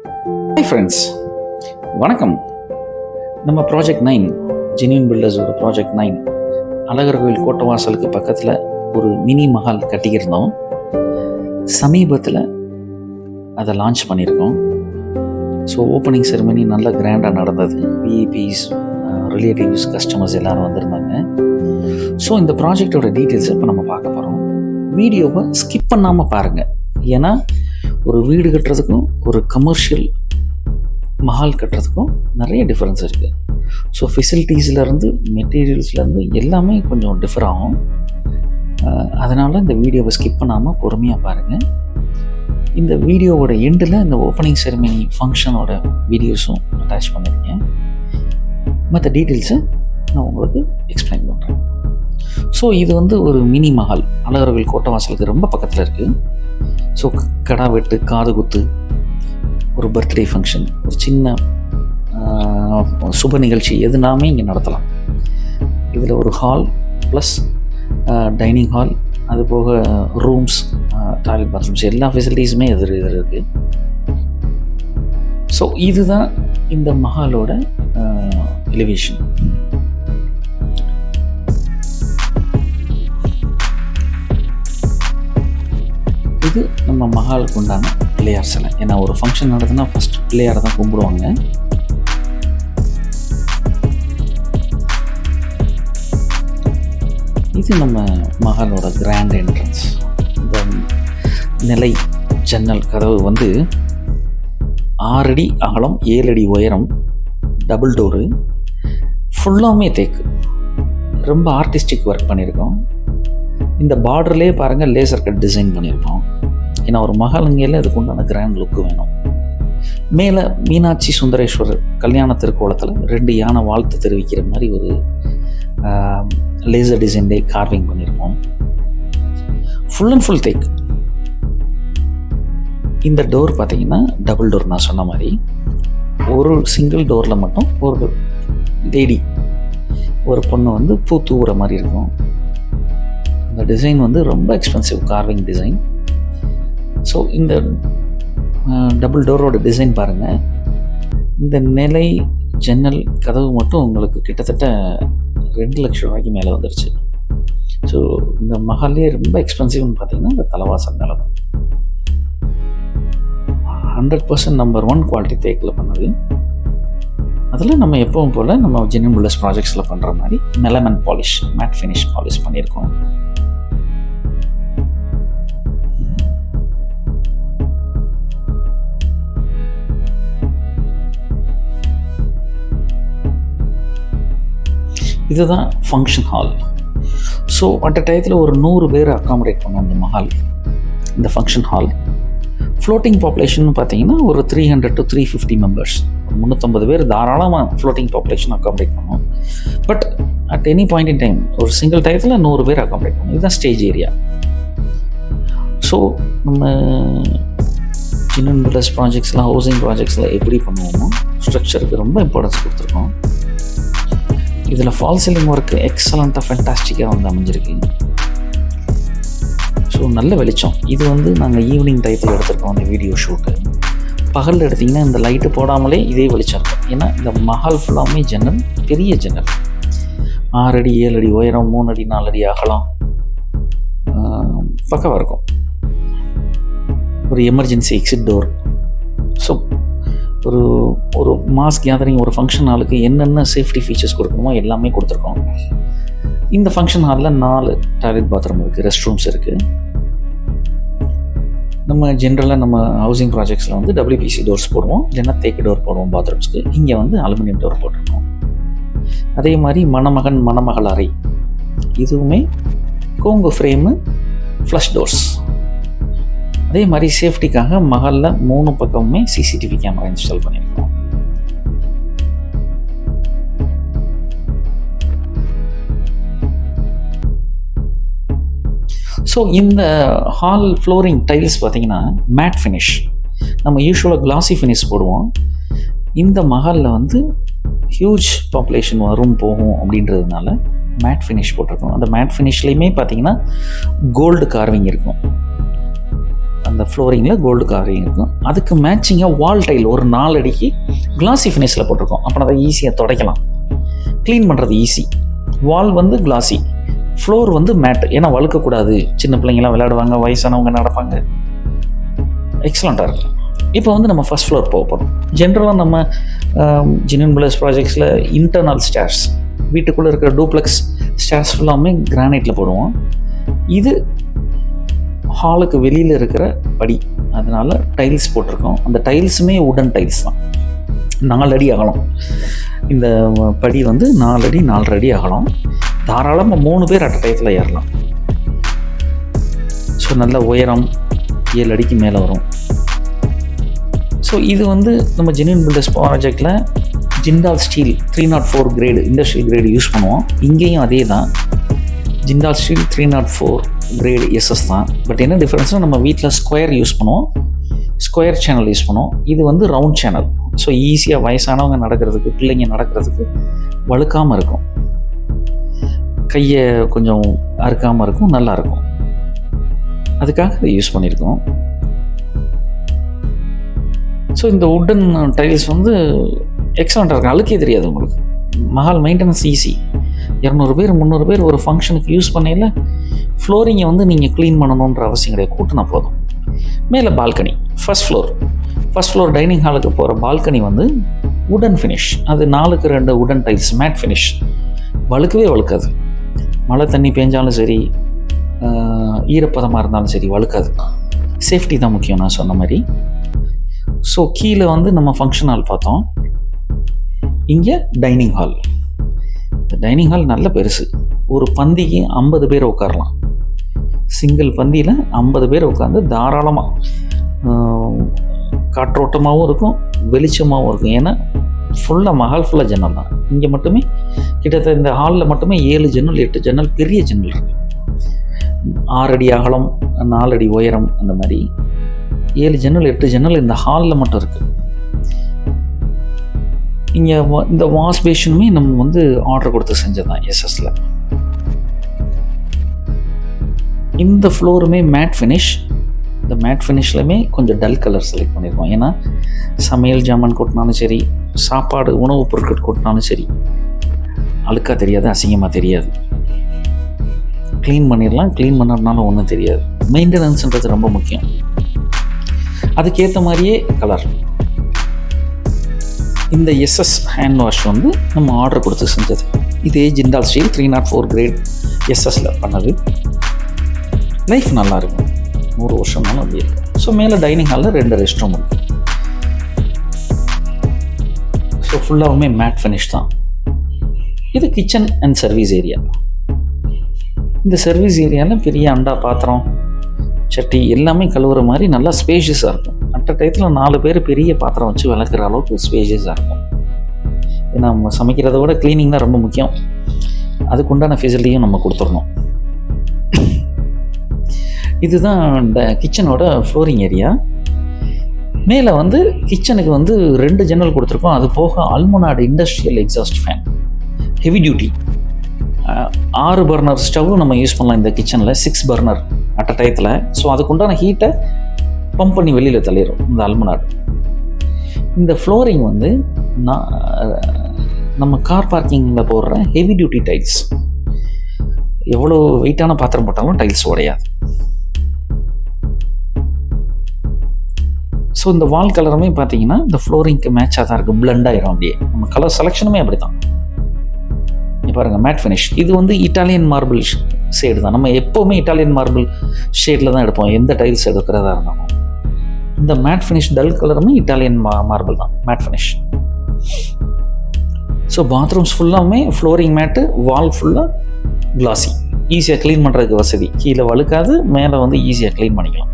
Hi friends, வணக்கம். நம்ம project 9 genuine பில்டர்ஸோட project 9 Azhagar கோயில் கோட்டவாசலுக்கு பக்கத்தில் ஒரு மினி மஹால் கட்டிக்கிருந்தோம். சமீபத்தில் அதை லான்ச் பண்ணியிருக்கோம். ஸோ ஓப்பனிங் செரிமனி நல்லா கிராண்டாக நடந்தது. விஐபிஸ், ரிலேட்டிவ்ஸ், கஸ்டமர்ஸ் எல்லோரும் வந்திருந்தாங்க. ஸோ இந்த ப்ராஜெக்டோட டீட்டெயில்ஸை இப்போ நம்ம பார்க்க போகிறோம். வீடியோவை ஸ்கிப் பண்ணாமல் பாருங்கள். ஏன்னா ஒரு வீடு கட்டுறதுக்கும் ஒரு கமர்ஷியல் மஹால் கட்டுறதுக்கும் நிறைய டிஃப்ரென்ஸ் இருக்குது. ஸோ ஃபெசிலிட்டிஸ்லேருந்து மெட்டீரியல்ஸ்லேருந்து எல்லாமே கொஞ்சம் டிஃபர் ஆகும். அதனால் இந்த வீடியோவை ஸ்கிப் பண்ணாமல் பொறுமையாக பாருங்கள். இந்த வீடியோவோட எண்டில் இந்த ஓப்பனிங் செரிமனி ஃபங்க்ஷனோட வீடியோஸும் அட்டாச் பண்ணியிருக்கேன். மற்ற டீட்டெயில்ஸை நான் உங்களுக்கு எக்ஸ்பிளைன் பண்ணுறேன். ஸோ இது ஒரு மினி மஹால் அழகர் கோயில் கோட்டவாசலுக்கு ரொம்ப பக்கத்தில் இருக்குது. ஸோ கடா வெட்டு, காது குத்து, ஒரு பர்த்டே ஃபங்க்ஷன், ஒரு சின்ன சுப நிகழ்ச்சி எதுனாமே இங்கே நடத்தலாம். இதில் ஒரு ஹால் ப்ளஸ் டைனிங் ஹால், அது போக ரூம்ஸ், டாய்லெட், பாத்ரூம்ஸ் எல்லா ஃபெசிலிட்டிஸுமே இதில் இருக்குது. ஸோ இதுதான் இந்த மஹாலோட எலிவேஷன். இது நம்ம மஹாலுக்கு உண்டான பிள்ளையார் சிலை. ஏன்னா ஒரு ஃபங்க்ஷன் நடக்குதுன்னா ஃபஸ்ட் பிள்ளையாரை தான் கும்பிடுவாங்க. இது நம்ம மஹாலோட கிராண்ட் என்ட்ரன்ஸ். இந்த நிலை ஜன்னல் கதவு 6 அடி அகலம், 7 அடி உயரம், டபுள் டோரு, ஃபுல்லாமே தேக்கு. ரொம்ப ஆர்டிஸ்டிக் ஒர்க் பண்ணியிருக்கோம். இந்த பார்டர்லேயே பாருங்கள், லேசர் கட் டிசைன் பண்ணியிருக்கோம். ஏன்னா ஒரு மஹாலுங்கையில் அதுக்கு உண்டான கிராண்ட் லுக்கு வேணும். மேலே மீனாட்சி சுந்தரேஸ்வரர் கல்யாண திருக்கோலத்தில் 2 யானை வாழ்த்து தெரிவிக்கிற மாதிரி ஒரு லேசர் டிசைன்லேயே கார்விங் பண்ணியிருக்கோம். Full and full teak. இந்த டோர் பார்த்தீங்கன்னா டபுள் டோர். நான் சொன்ன மாதிரி ஒரு சிங்கிள் டோரில் மட்டும் ஒரு லேடி, ஒரு பொண்ணு பூ தூவுற மாதிரி இருக்கும். இந்த டிசைன் ரொம்ப எக்ஸ்பென்சிவ் கார்விங் டிசைன். ஸோ இந்த டபுள் டோரோட டிசைன் பாருங்கள். இந்த நிலை ஜன்னல் கதவு மட்டும் உங்களுக்கு கிட்டத்தட்ட 2 லட்சம் ரூபாய்க்கு மேலே வந்துருச்சு. ஸோ இந்த மஹால்லே ரொம்ப எக்ஸ்பென்சிவ்னு பார்த்தீங்கன்னா இந்த தலைவாசல் நிலம் 100% நம்பர் 1 குவாலிட்டி தேக்கில் பண்ணது. அதில் நம்ம எப்பவும் போல் நம்ம ஜென்யூன் பில்டர்ஸ் ப்ராஜெக்ட்ஸில் பண்ணுற மாதிரி மெலமன் பாலிஷ், மேட் ஃபினிஷ் பாலிஷ் பண்ணியிருக்கோம். இதுதான் function hall. So at a டயத்தில் ஒரு 100 பேர் அக்காமடேட் பண்ணுவோம் இந்த மஹால், இந்த ஃபங்க்ஷன் ஹால். ஃப்ளோட்டிங் பாப்புலேஷன் பார்த்தீங்கன்னா ஒரு 300 to 350 மெம்பர்ஸ், 350 பேர் தாராளமாக ஃப்ளோட்டிங் பாப்புலேஷன் அக்காமடேட் பண்ணுவோம். But at any point in time ஒரு சிங்கிள் டயத்தில் 100 பேர் அக்காமடேட் பண்ணுவோம். இதுதான் ஸ்டேஜ் ஏரியா. ஸோ நம்ம ஜென்யூன் பில்டர்ஸ் ப்ராஜெக்ட்ஸ்லாம், ஹவுசிங் ப்ராஜெக்ட்ஸில் எப்படி பண்ணுவோமோ ஸ்ட்ரக்சருக்கு ரொம்ப இம்பார்ட்டன்ஸ் கொடுத்துருக்கோம். இதில் ஃபால் சீலிங் ஒர்க்கு எக்ஸலண்ட்டாக ஃபேண்டாஸ்டிக்காக அமைஞ்சிருக்கு. ஸோ நல்ல வெளிச்சம். இது நாங்கள் ஈவினிங் டயத்தில் எடுத்திருக்கோம் அந்த வீடியோ ஷூட்டு. பகலில் எடுத்திங்கன்னா இந்த லைட்டு போடாமலே இதே வெளிச்சம் இருக்கும். ஏன்னா இந்த மஹால் ஃபுல்லாமே ஜன்னல், பெரிய ஜன்னல், 6 அடி 7 அடி உயரம், 3 அடி 4 அடி அகலம், பக்கவாக இருக்கும். ஒரு எமர்ஜென்சி எக்ஸிட் டோர். ஸோ ஒரு மாஸ் கேதரிங், ஒரு ஃபங்க்ஷன் ஹாலுக்கு என்னென்ன சேஃப்டி ஃபீச்சர்ஸ் கொடுக்கணுமோ எல்லாமே கொடுத்துருக்கோம். இந்த ஃபங்க்ஷன் ஹாலில் 4 டாய்லெட், பாத்ரூம் இருக்குது, ரெஸ்ட் ரூம்ஸ் இருக்குது. நம்ம ஜென்ரலாக நம்ம ஹவுசிங் ப்ராஜெக்ட்ஸில் WPC டோர்ஸ் போடுவோம், இல்லைன்னா தேக்கு டோர் போடுவோம் பாத்ரூம்ஸ்க்கு. இங்கே அலுமினியம் டோர் போட்டிருக்கோம். அதே மாதிரி மணமகன் மணமகள் அறை, இதுவுமே கோங்கு ஃப்ரேமு, ஃப்ளஷ் டோர்ஸ். அதே மாதிரி சேஃப்டிக்காக மஹாலில் 3 பக்கமுமே CCTV கேமரா இன்ஸ்டால் பண்ணியிருக்கோம். ஸோ இந்த ஹால் ஃப்ளோரிங் டைல்ஸ் பார்த்தீங்கன்னா மேட் ஃபினிஷ். நம்ம யூஸ்வலாக கிளாசி ஃபினிஷ் போடுவோம். இந்த மஹாலில் ஹியூஜ் பாப்புலேஷன் வரும் போகும் அப்படின்றதுனால மேட் ஃபினிஷ் போட்டிருக்கோம். அந்த மேட் ஃபினிஷ்லேயுமே பார்த்தீங்கன்னா கோல்டு கார்விங் இருக்கும். அந்த ஃப்ளோரிங்கில் கோல்டு கவரிங் இருக்கும். அதுக்கு மேட்சிங்காக வால் டைல் ஒரு 4 அடிக்கு கிளாசி ஃபினிஷில் போட்டிருக்கோம். அப்புறம் அதை ஈஸியாக துடைக்கலாம், க்ளீன் பண்ணுறது ஈஸி. வால் வந்து கிளாசி, ஃப்ளோர் வந்து மேட், ஏன்னா வழுக்கக்கூடாது. சின்ன பிள்ளைங்களாம் விளையாடுவாங்க, வயசானவங்க நடப்பாங்க, எக்ஸலண்ட்டாக இருக்கும். இப்போ வந்து நம்ம ஃபஸ்ட் ஃப்ளோர் போக போகிறோம். ஜென்ரலாக நம்ம ஜெனியூன் பில்டர்ஸ் ப்ராஜெக்ட்ஸில் இன்டர்னல் ஸ்டேர்ஸ், வீட்டுக்குள்ளே இருக்கிற டூப்ளெக்ஸ் ஸ்டேர்ஸ் ஃபுல்லாமே கிரானைட்டில் போடுவோம். இது ஹாலுக்கு வெளியில் இருக்கிற படி, அதனால் டைல்ஸ் போட்டிருக்கோம். அந்த டைல்ஸுமே உடன் டைல்ஸ் தான். 4 அடி அகலம். இந்த படி வந்து 4 அடி 4.5 அடி அகலம். தாராளமாக 3 பேர் அட் டயத்தில் ஏறலாம். ஸோ நல்ல உயரம் 7 அடிக்கு மேலே வரும். ஸோ இது வந்து நம்ம ஜெனியூன் பில்டர்ஸ் ப்ராஜெக்டில் Jindal steel 304 grade industrial grade use பண்ணுவோம். இங்கேயும் அதே தான், ஜிண்டால் ஸ்டீல் 304 கிரேடு எஸ்எஸ் தான். பட் என்ன டிஃப்ரென்ஸ்னால் நம்ம வீட்டில் ஸ்கொயர் யூஸ் பண்ணுவோம், ஸ்கொயர் சேனல் யூஸ் பண்ணுவோம். இது வந்து ரவுண்ட் சேனல். ஸோ ஈஸியாக வயசானவங்க நடக்கிறதுக்கு, பிள்ளைங்க நடக்கிறதுக்கு வழுக்காமல் இருக்கும், கையை கொஞ்சம் அறுக்காமல் இருக்கும், நல்லாயிருக்கும். அதுக்காக இதை யூஸ் பண்ணியிருக்கோம். ஸோ இந்த உட்டன் டைல்ஸ் வந்து எக்ஸலண்ட்டாக இருக்கும், அழுக்கே தெரியாது உங்களுக்கு. Mahal maintenance easy. 200 பேர் 300 பேர் ஒரு ஃபங்க்ஷனுக்கு யூஸ் பண்ணையில் ஃப்ளோரிங்கை வந்து நீங்கள் க்ளீன் பண்ணணுன்ற அவசியம் கிடையாது, கூட்டினா போதும். மேலே பால்கனி, ஃபஸ்ட் ஃப்ளோர் டைனிங் ஹாலுக்கு போகிற பால்கனி வந்து உடன் ஃபினிஷ். அது 4க்கு 2 உடன் டைல்ஸ், மேட் ஃபினிஷ், வழுக்கவே வழுக்காது. மழை தண்ணி பேஞ்சாலும் சரி, ஈரப்பதமாக இருந்தாலும் சரி வழுக்காது. சேஃப்டி தான் முக்கியம், நான் சொன்ன மாதிரி. ஸோ கீழே வந்து நம்ம ஃபங்க்ஷன் ஹால் பார்த்தோம். இங்கே டைனிங் ஹால். இந்த டைனிங் ஹால் நல்ல பெருசு. ஒரு பந்திக்கு 50 பேர் உட்காரலாம். சிங்கிள் பந்தியில் 50 பேர் உட்காந்து தாராளமாக காற்றோட்டமாகவும் இருக்கும், வெளிச்சமாகவும் இருக்கும். ஏன்னா ஃபுல்லாக மஹால் ஃபுல்லாக ஜன்னல் தான். இங்கே மட்டுமே கிட்டத்தட்ட இந்த ஹாலில் மட்டுமே 7 ஜன்னல் 8 ஜன்னல், பெரிய ஜன்னல் இருக்குது. 6 அடி அகலம் 4 அடி உயரம், அந்த மாதிரி 7 ஜன்னல் 8 ஜன்னல் இந்த ஹாலில் மட்டும் இருக்குது. இங்கே இந்த வாஷ் பேஷனுமே நம்ம வந்து ஆர்டர் கொடுத்து செஞ்சது தான் எஸ்எஸ்ல. இந்த ஃப்ளோருமே மேட் ஃபினிஷ். இந்த மேட் ஃபினிஷ்லையுமே கொஞ்சம் டல் கலர் செலக்ட் பண்ணியிருக்கோம். ஏன்னா சமையல் ஜாமான் கொட்டினாலும் சரி, சாப்பாடு உணவுப் பொருட்கள் கொட்டினாலும் சரி, அழுக்காக தெரியாது, அசிங்கமாக தெரியாது. க்ளீன் பண்ணிடலாம், க்ளீன் பண்ணுறதுனால ஒன்றும் தெரியாது. மெயின்டெனன்ஸ்ன்றது ரொம்ப முக்கியம். அதுக்கேற்ற மாதிரியே கலர். இந்த எஸ்எஸ் ஹேண்ட் வாஷ் வந்து நம்ம ஆர்டர் கொடுத்து செஞ்சது. இதே ஜிண்டால் ஸ்டீல் 304 கிரேட் எஸ்எஸ்ல பண்ணது. லைஃப் நல்லாயிருக்கும், 100 வருஷம்னாலும் அப்படி இருக்கும். ஸோ மேலே டைனிங் ஹாலில் 2 ரெஸ்ட் ரூம் இருக்குது. ஸோ ஃபுல்லாகவுமே மேட் ஃபினிஷ் தான். இது கிச்சன் அண்ட் சர்வீஸ் ஏரியா. இந்த சர்வீஸ் ஏரியாவில் பெரிய அண்டா, பாத்திரம், சட்டி எல்லாமே கழுவுற மாதிரி நல்லா ஸ்பேஷியஸாக இருக்கும். அட்ட டயத்தில் 4 பேர் பெரிய பாத்திரம் வச்சு விளக்குற அளவுக்கு ஸ்பேஷியஸாக இருக்கும். ஏன்னா நம்ம சமைக்கிறத விட க்ளீனிங் தான் ரொம்ப முக்கியம். அதுக்குண்டான ஃபெசிலிட்டியும் நம்ம கொடுத்துடணும். இதுதான் இந்த கிச்சனோட ஃப்ளோரிங் ஏரியா. மேலே வந்து கிச்சனுக்கு வந்து 2 ஜன்னல் கொடுத்துருக்கோம். அது போக அல்மோனாட் industrial exhaust fan, heavy duty. 6 burner stove நம்ம யூஸ் பண்ணலாம் இந்த கிச்சனில், 6 பர்னர் அட்ட டயத்தில். ஸோ அதுக்குண்டான ஹீட்டை பம்ப் பண்ணி வெளியில் தள்ளிடும் இந்த அல்மோனாட். இந்த ஃப்ளோரிங் வந்து நம்ம கார் பார்க்கிங்கில் போடுற ஹெவி டியூட்டி டைல்ஸ். எவ்வளோ வெயிட்டான பாத்திரம் போட்டாலும் டைல்ஸ் உடையாது. ஸோ இந்த வால் கலருமே பார்த்தீங்கன்னா இந்த ஃப்ளோரிங்க்கு மேட்சாக தான் இருக்குது, பிளண்ட் ஆகிடும் அப்படியே. நம்ம கலர் செலெக்ஷனுமே அப்படி தான். பாருங்கள், மேட் ஃபினிஷ். இது வந்து இட்டாலியன் மார்பிள் ஷேடு தான். நம்ம எப்போவுமே இட்டாலியன் மார்பிள் ஷேடில் தான் எடுப்போம் எந்த டைல்ஸ் எடுக்கிறதா இருந்தாலும். இந்த மேட் ஃபினிஷ் டல் கலருமே இட்டாலியன் மார்பிள் தான், மேட் ஃபினிஷ். ஸோ பாத்ரூம்ஸ் ஃபுல்லாமே ஃப்ளோரிங் மேட்டு, வால் ஃபுல்லாக கிளாசி. ஈஸியாக க்ளீன் பண்ணுறதுக்கு வசதி. கீழே வழுக்காது, மேலே வந்து ஈஸியாக க்ளீன் பண்ணிக்கலாம்.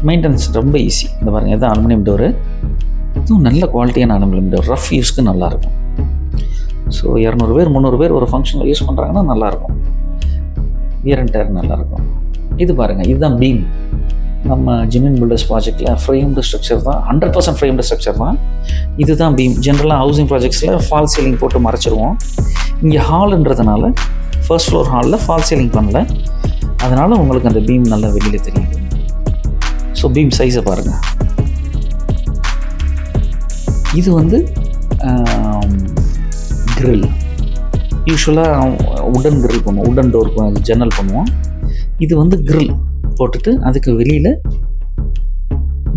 மெயின்டெனன்ஸ் ரொம்ப ஈஸி. இந்த பாருங்கள், இதுதான் அலுமினியம் டோரு. இதுவும் நல்ல குவாலிட்டியான அலுமினியம் டோர், ரஃப் யூஸ்க்கு நல்லாயிருக்கும். ஸோ 200 பேர் 300 பேர் ஒரு ஃபங்க்ஷனில் யூஸ் பண்ணுறாங்கன்னா நல்லாயிருக்கும், வியர் அண்ட் டயர் நல்லாயிருக்கும். இது பாருங்கள், இதுதான் பீம். நம்ம ஜெனியூன் பில்டர்ஸ் ப்ராஜெக்டில் ஃப்ரேம்டு ஸ்ட்ரக்சர் தான், 100% ஃப்ரேம்டு ஸ்ட்ரக்சர் தான். இதுதான் பீம். ஜென்ரலாக ஹவுசிங் ப்ராஜெக்ட்ஸில் ஃபால் சீலிங் போட்டு மறைச்சிருவோம். இங்கே ஹாலுன்றதுனால ஃபர்ஸ்ட் ஃப்ளோர் ஹாலில் ஃபால் சீலிங் பண்ணல, அதனால் உங்களுக்கு அந்த பீம் நல்லா வெளியில் தெரியுது. ஸோ பீம் சைஸை பாருங்கள். இது வந்து கிரில். யூஸ்வலாக உடன் கிரில் பண்ணுவோம், உடன் டோர் ஜன்னல் பண்ணுவோம். இது வந்து கிரில் போட்டுட்டு அதுக்கு வெளியில்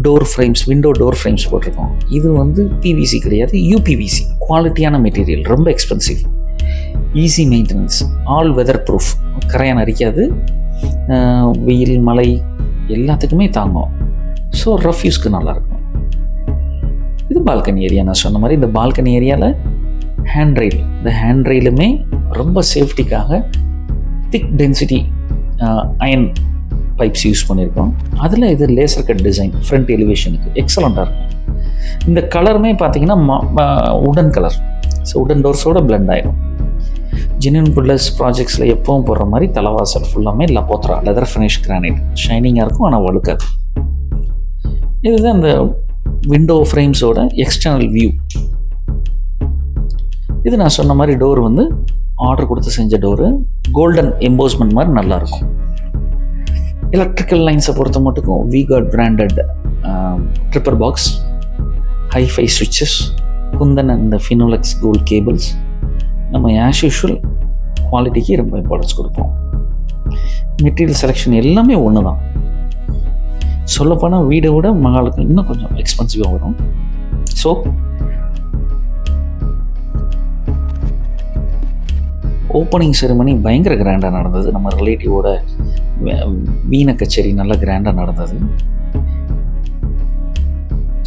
door frames, window door frames போட்டிருக்கோம். இது வந்து பிவிசி கிடையாது, யூபிவிசி. குவாலிட்டியான மெட்டீரியல், ரொம்ப expensive, easy maintenance, all weather proof. கரையான் அரிக்காது, வெயில் மழை எல்லாத்துக்குமே தாங்கும். ஸோ ரஃப் யூஸ்க்கு நல்லாயிருக்கும். இது பால்கனி ஏரியா. நான் சொன்ன மாதிரி இந்த பால்கனி ஏரியாவில் ஹேண்ட் ரெயில், இந்த ஹேண்ட் ரெயிலுமே ரொம்ப சேஃப்டிக்காக திக் டென்சிட்டி அயன் பைப்ஸ் யூஸ் பண்ணியிருக்கோம். அதில் இது லேசர் கட் டிசைன், ஃப்ரண்ட் எலிவேஷனுக்கு எக்ஸலண்ட்டாக இருக்கும். இந்த கலருமே பார்த்தீங்கன்னா உடன் கலர். ஸோ உடன் டோர்ஸோட பிளெண்ட் ஆகிடும். ஜெனியூன் பில்லர்ஸ் ப்ராஜெக்ட்ஸில் எப்பவும் போடுற மாதிரி தலைவாசல் ஃபுல்லாமே லபோத்ரா லெதர் ஃபினிஷ் கிரானைட், ஷைனிங்காக இருக்கும், ஆனால் வழுக்காது. இதுதான் இந்த விண்டோ ஃப்ரேம்ஸோட எக்ஸ்டர்னல் வியூ. இது நான் சொன்ன மாதிரி டோர் வந்து ஆர்டர் கொடுத்து செஞ்ச டோரு, கோல்டன் எம்போஸ்மெண்ட் மாதிரி நல்லாயிருக்கும். எலக்ட்ரிக்கல் லைன்ஸை பொறுத்த மட்டுக்கும் V Guard branded tripper box, hifi சுவிட்சஸ், குந்தன் இந்த ஃபினோலெக்ஸ் கோல்ட் கேபிள்ஸ். நம்ம ஆஸ் யூஷுவல் குவாலிட்டிக்கு ரொம்ப இம்பார்ட்டன்ஸ் கொடுப்போம். மெட்டீரியல் செலெக்ஷன் எல்லாமே ஒன்று தான். சொல்லப்போனால் வீடை விட மகாலுக்கு இன்னும் கொஞ்சம் எக்ஸ்பென்சிவாக வரும். ஸோ ஓப்பனிங் செரிமனி பயங்கர கிராண்டாக நடந்தது. நம்ம ரிலேட்டிவோட வீணை கச்சேரி நல்லா கிராண்டாக நடந்தது.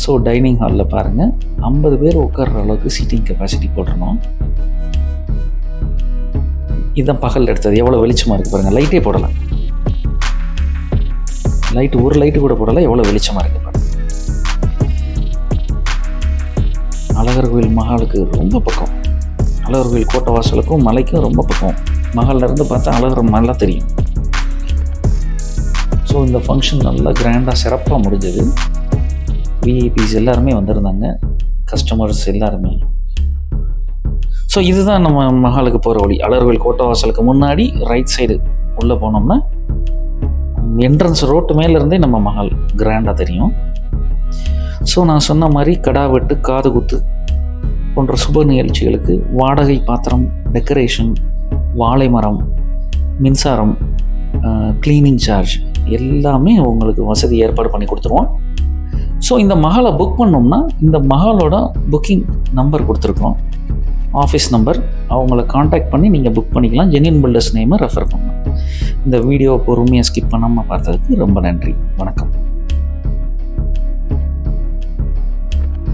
ஸோ டைனிங் ஹாலில் பாருங்கள், 50 பேர் உட்கார்ற அளவுக்கு சீட்டிங் கெப்பாசிட்டி போட்டுருந்தோம். இதுதான் பகல் எடுத்தது. எவ்வளோ வெளிச்சமாக இருக்குது பாருங்கள். லைட்டே போடலை, லைட்டு ஒரு லைட்டு கூட போடலை. எவ்வளோ வெளிச்சமாக இருக்குது பாருங்கள். அழகர் கோயில் மகாலுக்கு ரொம்ப பக்கம். அழகர் கோயில் கோட்டை வாசலுக்கும் மலைக்கும் ரொம்ப பக்கம். மகாலில் இருந்து பார்த்தா அழகர் நல்லா தெரியும். ஸோ இந்த ஃபங்க்ஷன் நல்லா கிராண்டாக சிறப்பாக முடிஞ்சது. விஐபிஸ் எல்லாருமே வந்திருந்தாங்க, கஸ்டமர்ஸ் எல்லாருமே. ஸோ இதுதான் நம்ம மகாலுக்கு போகிற வழி. அழகர் கோயில் கோட்டை வாசலுக்கு முன்னாடி ரைட் சைடு உள்ளே போனோம்னா என்ட்ரன்ஸ் ரோட்டு மேலேருந்தே நம்ம மகால் கிராண்டாக தெரியும். ஸோ நான் சொன்ன மாதிரி கடா வெட்டு, காது குத்து போன்ற சுப நிகழ்ச்சிகளுக்கு வாடகை பாத்திரம், டெக்கரேஷன், வாழை மரம், மின்சாரம், க்ளீனிங் சார்ஜ் எல்லாமே உங்களுக்கு வசதி ஏற்பாடு பண்ணி கொடுத்துருவோம். ஸோ இந்த மகாலை புக் பண்ணோம்னா இந்த மகாலோட புக்கிங் நம்பர் கொடுத்துருக்கோம், ஆஃபீஸ் நம்பர். அவங்கள காண்டாக்ட் பண்ணி நீங்கள் புக் பண்ணிக்கலாம். ஜெனியூன் பில்டர்ஸ் நேமை ரெஃபர் பண்ணலாம். இந்த வீடியோவை பொறுமையாக ஸ்கிப் பண்ணாமல் பார்த்ததுக்கு ரொம்ப நன்றி. வணக்கம்.